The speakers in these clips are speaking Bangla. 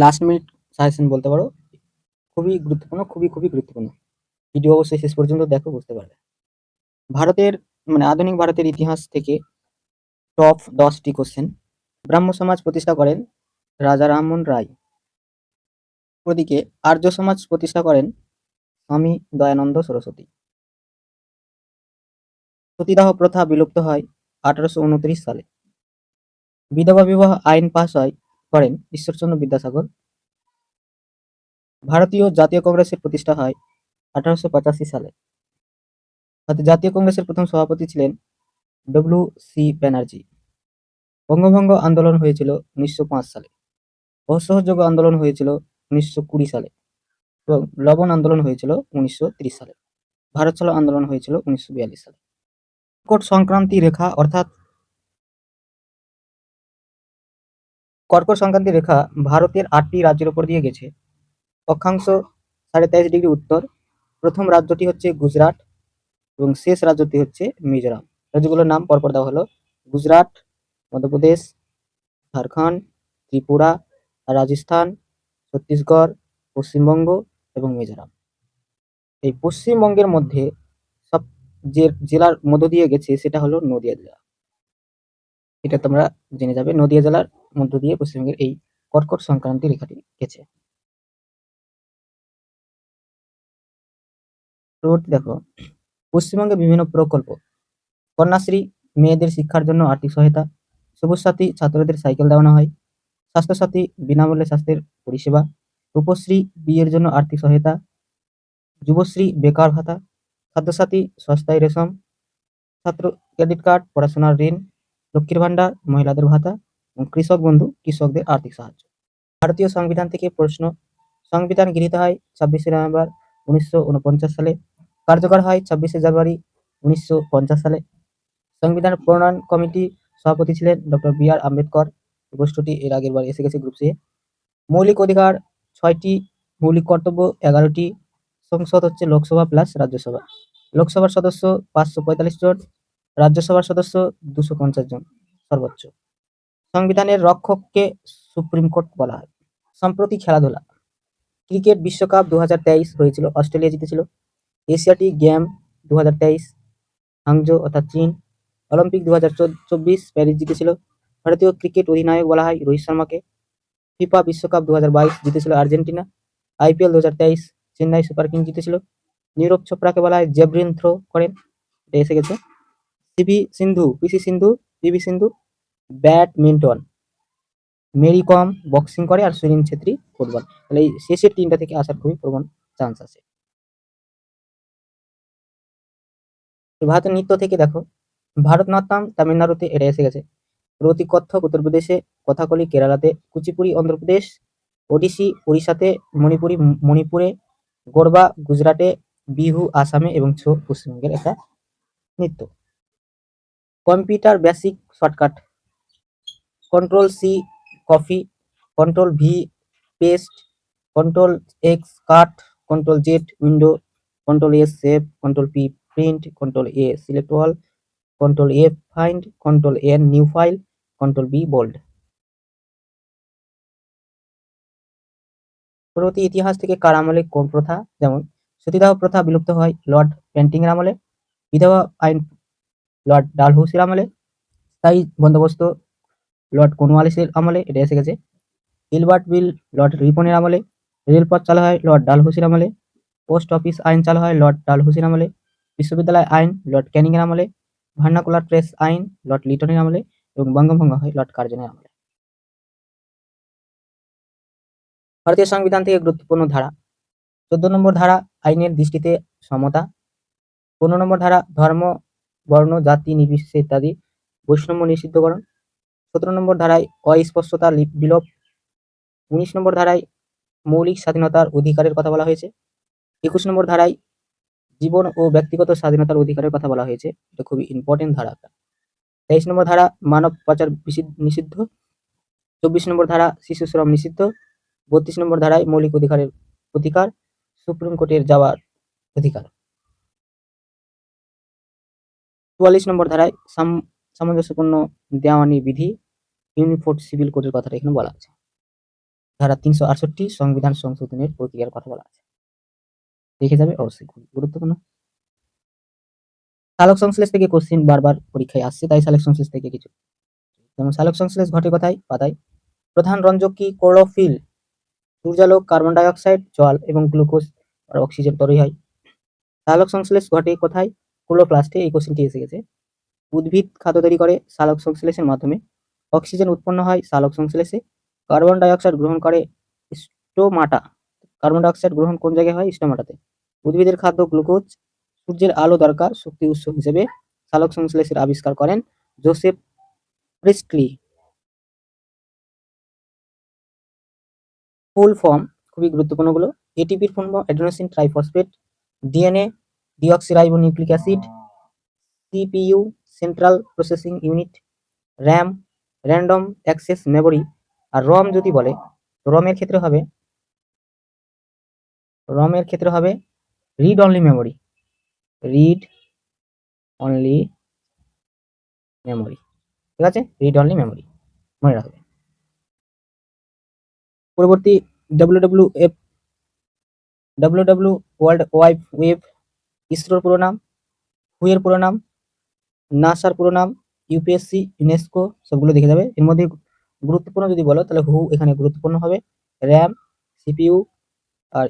লাস্ট মিনিট সাজেশন বলতে পারো। খুবই গুরুত্বপূর্ণ, খুবই গুরুত্বপূর্ণ। ভিডিও অবশ্যই শেষ পর্যন্ত দেখো, বুঝতে পারবে। ভারতের আধুনিক ভারতের ইতিহাস থেকে টপ 10টি কোশ্চেন। ব্রাহ্ম সমাজ প্রতিষ্ঠা করেন রাজা রামমোহন রায়। ওদিকে আর্য সমাজ প্রতিষ্ঠা করেন স্বামী দয়ানন্দ সরস্বতী। সতীদাহ প্রথা বিলুপ্ত হয় 1829 সালে। বিধবা বিবাহ আইন পাস করেন ঈশ্বরচন্দ্র বিদ্যাসাগর। ভারতীয় জাতীয় কংগ্রেসের প্রতিষ্ঠা হয় 1885 সালে। জাতীয় কংগ্রেসের প্রথম সভাপতি ছিলেন ডব্লিউ.সি. ব্যানার্জি। বঙ্গভঙ্গ আন্দোলন হয়েছিল 1905 সালে। অসহযোগ আন্দোলন হয়েছিল 1920 সালে এবং লবণ আন্দোলন হয়েছিল 1930 সালে। ভারত ছাড়ো আন্দোলন হয়েছিল 1942 সালে। কর্কট সংক্রান্তি রেখা অর্থাৎ কর্কট সংক্রান্তি রেখা ভারতের 8টি রাজ্যের উপর দিয়ে গেছে। অক্ষাংশ 23.5 ডিগ্রি উত্তর। প্রথম রাজ্যটি হচ্ছে গুজরাট এবং শেষ রাজ্যটি হচ্ছে মিজোরাম। রাজ্যগুলোর নাম পরপর দেওয়া হলো: গুজরাট, মধ্যপ্রদেশ, ঝাড়খণ্ড, ত্রিপুরা, রাজস্থান, ছত্তিশগড়, পশ্চিমবঙ্গ এবং মিজোরাম। এই পশ্চিমবঙ্গের মধ্যে সব যে জেলার মধ্য দিয়ে গেছে সেটা হলো নদিয়া জেলা। এটা তোমরা জেনে যাবে, নদিয়া জেলার মধ্য দিয়ে পশ্চিমবঙ্গের এই কর্কট সংক্রান্তি রেখাটি গেছে। পরবর্তী দেখো, পশ্চিমবঙ্গে বিভিন্ন প্রকল্প: কন্যাশ্রী মেয়েদের শিক্ষার জন্য আর্থিক সহায়তা, সবুজ সাথী ছাত্রদের সাইকেল দেওয়ানো হয়, স্বাস্থ্যসাথী বিনামূল্যে স্বাস্থ্যের পরিষেবা, রূপশ্রী বিয়ের জন্য আর্থিক সহায়তা, যুবশ্রী বেকার ভাতা, খাদ্যসাথী সস্তায় রেশন, ছাত্র ক্রেডিট কার্ড পড়াশোনার ঋণ, লক্ষ্মীর ভান্ডার মহিলাদের ভাতা এবং কৃষক বন্ধু কৃষকদের আর্থিক সাহায্য। ভারতীয় সংবিধান থেকে প্রশ্ন। সংবিধান গৃহীত হয় 26শে নভেম্বর 1949 সালে। কার্যকর হয় 26শে জানুয়ারি 1950 সালে। সংবিধান প্রণয়ন কমিটি সভাপতি ছিলেন ডক্টর বি.আর. আম্বেদকর। প্রশ্নটি এর আগের বার এসে গেছে গ্রুপ সি। মৌলিক অধিকার 6টি, মৌলিক কর্তব্য 11টি। সংসদ হচ্ছে লোকসভা প্লাস রাজ্যসভা। লোকসভার সদস্য 545 জন, রাজ্যসভার সদস্য 250 জন সর্বোচ্চ। সংবিধানের রক্ষককে সুপ্রিম কোর্ট বলা হয়। সম্প্রতি খেলাধুলা: ক্রিকেট বিশ্বকাপ 2023 হয়েছিল, অস্ট্রেলিয়া জিতেছিল। এশিয়াটিক গেম 2023 হাংজো অর্থাৎ চীন। অলিম্পিক 2024 প্যারিস জিতেছিল। ভারতীয় ক্রিকেট অধিনায়ক বলা হয় রোহিত শর্মাকে। ফিফা বিশ্বকাপ 2022 জিতেছিল Argentina. IPL 2023 Chennai super kings জিতেছিল। নীরজ চোপড়াকে বলা হয় জেভলিন থ্রো করেন, এটা এসে গেছে। পিভি সিন্ধু ব্যাডমিন্টন, মেরি কম বক্সিং করে আর সুনীল ছেত্রী ফুটবল। তাহলে এই শেষের 3টা থেকে আসার খুবই প্রবল চান্স আছে। ভারতের নৃত্য থেকে দেখো, ভারতনাট্যম তামিলনাড়ুতে এটা এসে গেছে। রতি কত্থক উত্তরপ্রদেশে, কথাকলি কেরালাতে, কুচিপুড়ি অন্ধ্রপ্রদেশ, ওডিসি উড়িষ্যাতে, মণিপুরে, গরবা গুজরাটে, বিহু আসামে এবং ছৌ পশ্চিমবঙ্গের একটা নৃত্য। Computer basic shortcut: Ctrl+C copy, Ctrl+V paste, Ctrl+X cut, Ctrl+Z window, Ctrl+S save, Ctrl+P print, Ctrl+A select all, Ctrl+F find, Ctrl+N new file, Ctrl+B bold. পরবর্তী ইতিহাস থেকে কার আমলে কোন প্রথা, যেমন সতীদাহ প্রথা বিলুপ্ত হয় লর্ড পেন্টিং এর আমলে, বিধবা আইন লর্ড ডালহৌসির আমলে, স্থায়ী বন্দোবস্ত লর্ড কর্নওয়ালিসের আমলে, এটা এসে গেছে। হিলবার্ট বিল লর্ড রিপনের আমলে, রেলপথ চালু হয় লর্ড ডালহৌসির আমলে, পোস্ট অফিস আইন চালু হয় লর্ড ডালহৌসির আমলে, বিশ্ববিদ্যালয় আইন লর্ড ক্যানিং এর আমলে, ভার্নাকুলার প্রেস আইন লর্ড লিটনের আমলে এবং বঙ্গভঙ্গ হয় লর্ড কার্জনের আমলে। ভারতীয় সংবিধান থেকে গুরুত্বপূর্ণ ধারা: 14 নম্বর ধারা আইনের দৃষ্টিতে সমতা, 15 নম্বর ধারা ধর্ম বর্ণ জাতি নির্বিশেষে ইত্যাদি বৈষম্য নিষিদ্ধকরণ, 17 নম্বর ধারায় অস্পৃশ্যতা বিলোপ, 19 নম্বর ধারায় মৌলিক স্বাধীনতার অধিকারের কথা বলা হয়েছে, 21 নম্বর ধারায় জীবন ও ব্যক্তিগত স্বাধীনতার অধিকারের কথা বলা হয়েছে, এটা খুবই ইম্পর্টেন্ট ধারা। 23 নম্বর ধারা মানব পাচার নিষিদ্ধ, 24 নম্বর ধারা শিশু শ্রম নিষিদ্ধ, 32 নম্বর ধারায় মৌলিক অধিকারের অধিকার, সুপ্রিম কোর্টের যাওয়ার অধিকার, 44 নম্বর ধারায় সামঞ্জস্যপূর্ণ দেওয়ানি বিধি, ইউনিফোর্ড সিভিল কোডের কথাটা এখানে বলা আছে। ধারা 368 সংবিধান সংশোধনের প্রক্রিয়ার কথা বলা আছে। দেখে যাবে, অবশ্যই খুব গুরুত্বপূর্ণ। সালোক সংশ্লেষ থেকে কোশ্চিন বারবার পরীক্ষায় আসছে, তাই সালোক সংশ্লেষ থেকে কিছু, যেমন সালোক সংশ্লেষ ঘটে কোথায়? পাতায়। প্রধান রঞ্জক কি? ক্লোরোফিল। সূর্যালোক, কার্বন ডাই অক্সাইড, জল এবং গ্লুকোজ আর অক্সিজেন তৈরি হয়। সালোক সংশ্লেষ ঘটে কোথায়? ক্লোরোপ্লাস্টে। এই কোশ্চেনটি এসে গেছে। উদ্ভিদ খাদ্য তৈরি করে সালোক সংশ্লেষের মাধ্যমে। অক্সিজেন উৎপন্ন হয় সালোক সংশ্লেষে। কার্বন ডাই অক্সাইড গ্রহণ করে স্টোমাটা। কার্বন ডাই অক্সাইড গ্রহণ কোন জায়গায় হয়? স্টোমাটাতে। উদ্ভিদের খাদ্য গ্লুকোজ। সূর্যের আলো দরকার শক্তি উৎস হিসেবে। সালোক সংশ্লেষের আবিষ্কার করেন জোসেফ প্রিস্টলি। ফুল ফর্ম খুবই গুরুত্বপূর্ণ গুলো। এটিপির full form adenosine triphosphate. DNA deoxyribonucleic acid. CPU central processing unit. RAM random access memory. আর রম যদি বলে, রমের ক্ষেত্রে হবে read only memory. Read only memory, ঠিক আছে, রিড অনলি মেমোরি মনে রাখবে। পরবর্তী ডাব্লিউডাব্লিউ ওয়ার্ল্ড ওয়াইড ওয়েব। ইসরোর পুরো নাম। হু এর পুরো নাম। নাসার পুরো নাম। ইউপিএসসি, ইউনেস্কো সবগুলো দেখে যাবে। এর মধ্যে গুরুত্বপূর্ণ যদি বলো তাহলে হু এখানে গুরুত্বপূর্ণ হবে। র্যাম, সিপিইউ আর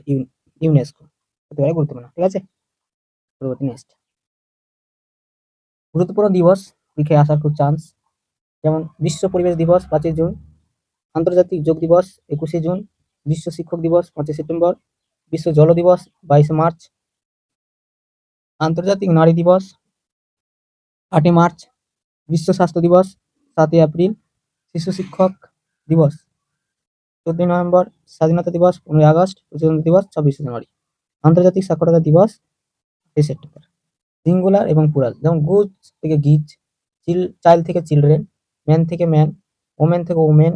ইউনেস্কো হতে পারে গুরুত্বপূর্ণ, ঠিক আছে। পরবর্তী নেক্সট গুরুত্বপূর্ণ দিবস পরীক্ষায় আসার খুব চান্স, যেমন বিশ্ব পরিবেশ দিবস 5 জুন, আন্তর্জাতিক যোগ দিবস 21 জুন, বিশ্ব শিক্ষক দিবস 5 সেপ্টেম্বর, বিশ্ব জল দিবস 22 মার্চ, আন্তর্জাতিক নারী দিবস 8 মার্চ, বিশ্ব স্বাস্থ্য দিবস 7 এপ্রিল, শিশু শিক্ষক দিবস 14 নভেম্বর, স্বাধীনতা দিবস 15 আগস্ট, প্রজাতন্ত্র দিবস 26 জানুয়ারি, আন্তর্জাতিক সাক্ষরতা দিবস 8 সেপ্টেম্বর। সিঙ্গুলার এবং প্লুরাল, যেমন গুজ থেকে গিজ, চাইল্ড থেকে চিলড্রেন, ম্যান থেকে ম্যান, ওমেন থেকে ওমেন,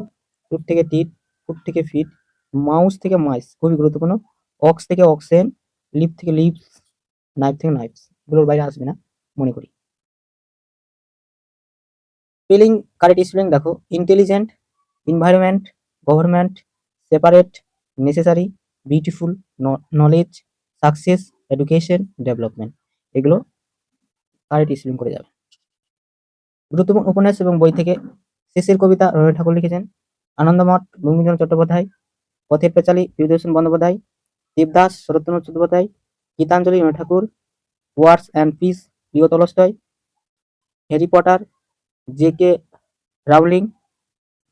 ফুট থেকে টিট, ফুট থেকে ফিট, মাউস থেকে মাইস খুবই গুরুত্বপূর্ণ, অক্স থেকে অক্সেন, লিপ থেকে লিপস, নাইফ থেকে নাইফস, এগুলোর বাইরে আসবে না মনে করি। স্পেলিং, কারেক্ট স্পেলিং দেখো, intelligent, environment, government, separate, necessary, beautiful, knowledge, success, education, development, এগুলো কারেক্ট স্পেলিং করে যাবে। গুরুত্বপূর্ণ উপন্যাস এবং বই থেকে শেষের কবিতা রবীন্দ্রনাথ ঠাকুর লিখেছেন। Anandamath Bankimchandra Chattopadhyay, Pather Panchali Priyadarshan Bandyopadhyay, Devdas Sharatchandra Chattopadhyay, Gitanjali Rabindranath Thakur, wars and peace Leo Tolstoy, Harry Potter J K. Rowling,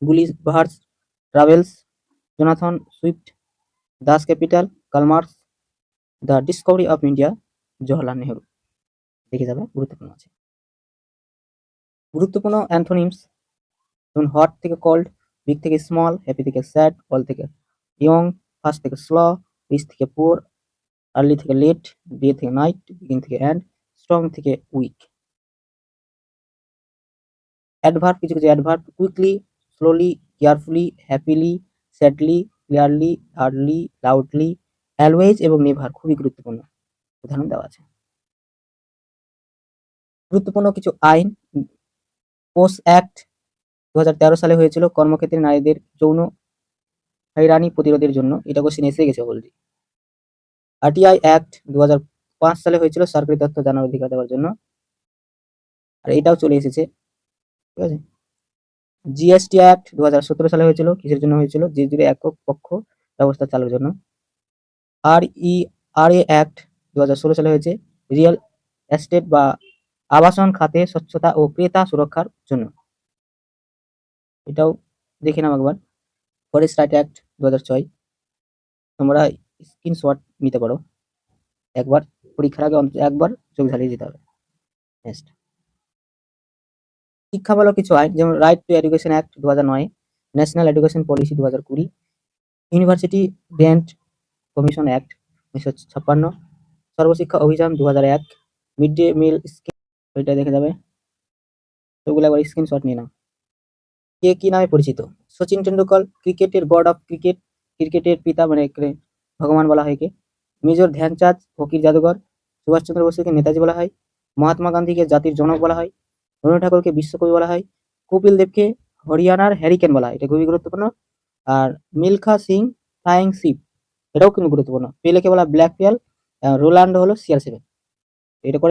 Gulliver's travels Jonathan Swift, Das Kapital Karl Marx, the discovery of India Jawaharlal Nehru, দেখে যাবে গুরুত্বপূর্ণ আছে। গুরুত্বপূর্ণ অ্যান্থোনিমস, যেমন হট থেকে কোল্ড, বিগ থেকে স্মল, হ্যাপি থেকে স্যাড, অল থেকে ইয়ং, ফাস্ট থেকে স্লো, রিচ থেকে পুয়ার, আর্লি থেকে লেট, ডে থেকে নাইট, বিগিন থেকে এন্ড, স্ট্রং থেকে উইক। অ্যাডভার্ব, কিছু কিছু adverb, quickly, slowly, carefully, happily, sadly, clearly, hardly, loudly, always এবং নেভার খুবই গুরুত্বপূর্ণ উদাহরণ দেওয়া আছে। গুরুত্বপূর্ণ কিছু আইন, পোস অ্যাক্ট 2013 সালে হয়েছিল কর্মক্ষেত্রে নারীদের যৌন হয়রানি প্রতিরোধের জন্য, এটা কোশ্চেন এসে গেছে অলরেডি। আরটিআই অ্যাক্ট 2005 সালে হয়েছিল সরকারি তথ্য জানার অধিকার দেওয়ার জন্য, আর এটাও চলে এসেছে, ঠিক আছে। জিএসটি অ্যাক্ট 2017 সালে হয়েছিল, কিসের জন্য হয়েছিল? যে জুড়ে একক পক্ষ ব্যবস্থা চালুর জন্য। আরএ অ্যাক্ট 2016 সালে হয়েছে রিয়েল এস্টেট বা আবাসন খাতে স্বচ্ছতা ও ক্রেতা সুরক্ষার জন্য, এটাও দেখে নাও একবার। ফরেস্ট রাইট অ্যাক্ট 2006, তোমরা স্ক্রিনশট নিতে পারো, একবার পরীক্ষার আগে অন্তত একবার চোখ ঝালিয়ে যেতে হবে। নেক্সট শিক্ষামূলক কিছু আইন, যেমন right two education act 2009, national education policy 2020, university grant commission act 1956, Sarva Shiksha Abhiyan 2001, mid day meal scheme, ওইটা দেখে যাবে, ওগুলো একবার স্ক্রিনশট নিয়ে নাও। কে কি নামে পরিচিত? সচিন টেন্ডুলকর, ক্রিকেটের গড অফ ক্রিকেট, ক্রিকেটের পিতা মানে ভগবান বলা হয় কে। মেজর ধ্যানচাঁদ, হকির জাদুঘর। সুভাষচন্দ্র বসুকে নেতাজি বলা হয়। মহাত্মা গান্ধীকে জাতির জনক বলা হয়। রবীন্দ্রনাথ ঠাকুরকে বিশ্বকবি বলা হয়। কপিল দেবকে হরিয়ানার হ্যারিকেন বলা হয়, এটা খুবই গুরুত্বপূর্ণ। আর মিলখা সিং ফ্লাইং শিপ, এটাও কিন্তু গুরুত্বপূর্ণ। পেলেকে বলা ব্ল্যাক পিয়াল, রোলান্ডো হলো CR7। এটা করে